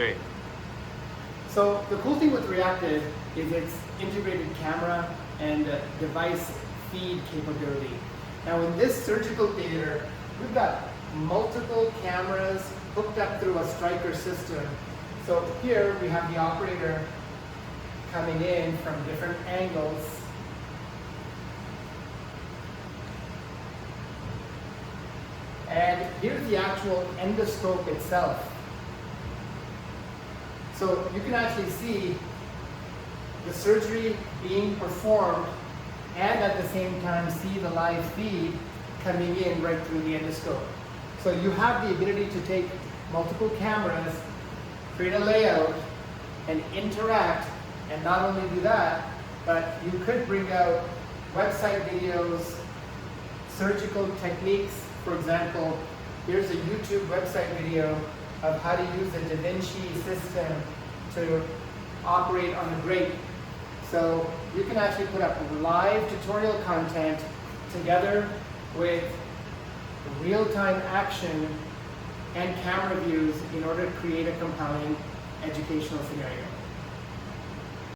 Great. So the cool thing with Reactiv is its integrated camera and device feed capability. Now in this surgical theater, we've got multiple cameras hooked up through a stryker system. So here we have the operator coming in from different angles. And here's the actual endoscope itself. So you can actually see the surgery being performed and at the same time see the live feed coming in right through the endoscope. So you have the ability to take multiple cameras, create a layout, and interact, and not only do that, but you could bring out website videos, surgical techniques. For example, here's a YouTube website video of how to use the Da Vinci system to operate on a grate. So you can actually put up live tutorial content together with real-time action and camera views in order to create a compelling educational scenario.